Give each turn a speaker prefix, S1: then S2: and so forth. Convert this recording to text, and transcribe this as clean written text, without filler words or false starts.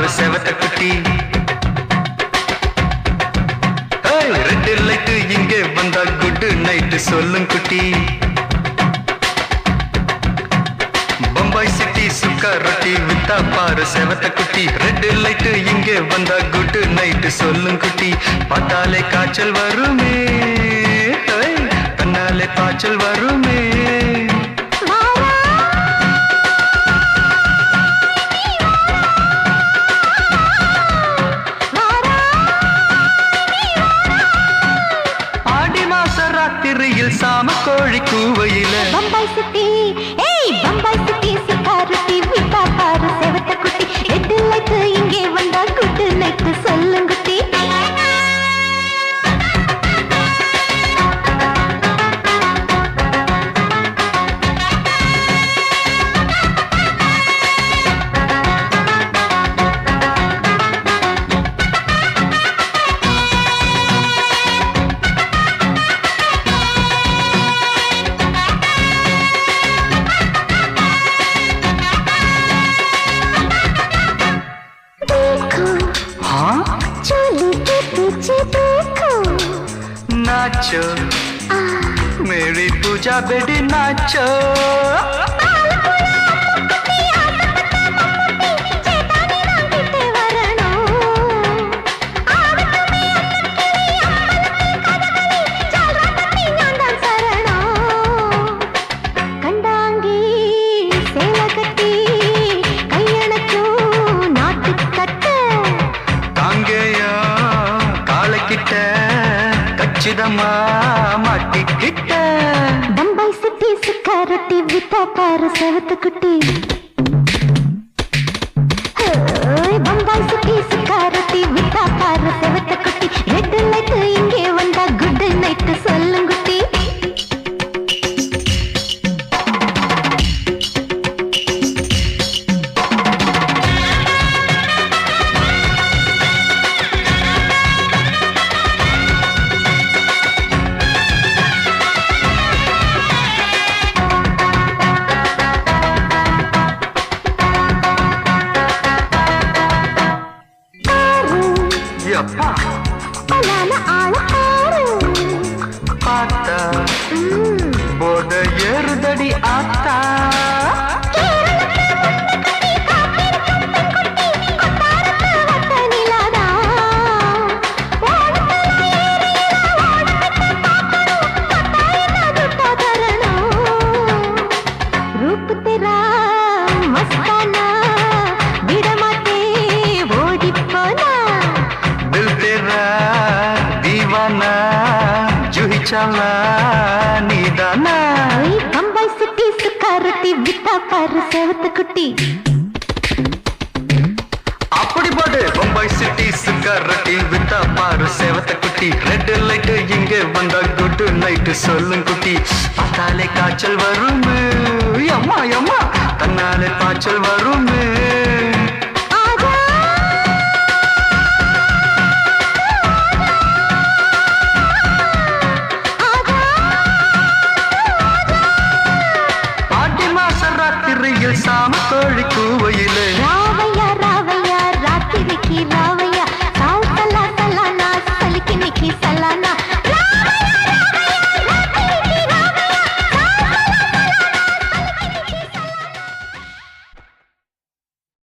S1: பாரு செவத்த குட்டி. ரெட் லைட் இங்கே வந்தா குட் நைட் சொல்லும் குட்டி. பம்பாய் சிட்டி சுக்கா ரொட்டி வித்தா பாரு செவத்த குட்டி. ரெட் லைட் இங்கே வந்தா குட் நைட் சொல்லும் குட்டி. பார்த்தாலே காய்ச்சல் வருமே, கண்ணாலே காய்ச்சல் வருமே. ராத்திரியில் சாம கோழி கூவையில
S2: பம்பாய் சிட்டி, பம்பாய் சிட்டி சுக்கா ரொட்டி வித்தா பாரு செவத்த குட்டி. ரெட் லைட் இங்கே வந்தா குட் நைட் சொல்லும் குட்டி.
S1: नाचो मेरी पूजा बेटी नाचो. மாட்டிக்கிட்ட
S2: பம்பாய் சிட்டி சுக்கா ரொட்டி வித்தா பாரு செவத்த குட்டி. பம்பாய் சிட்டி சுக்கா ரொட்டி வித்தா பாரு செவத்த குட்டி. ரெட் லைட் இங்கே வந்தா குட் நைட் சொல்லும் குட்டி.
S1: பார்த்தா போட ஏறுதடி ஆத்தா.
S2: रूप तेरा मस्ताना बिड़माते ओडी पोना.
S1: दिल तेरा दीवाना जूही चला नीदाना.
S2: बम्बई सिटी सुखा रोटी विता पाரு செவத்த குட்டி.
S1: அப்படி போடு பம்பாய் சிட்டி சுக்கா ரொட்டி வித்தா பாரு செவத்த குட்டி. ரெட் லைட் இங்கே வந்தா குட் நைட் சொல்லும் குட்டி. பார்த்தாலே காய்ச்சல் வருமே, அம்மா அம்மா தன்னாலே பாய்ச்சல் வருமே.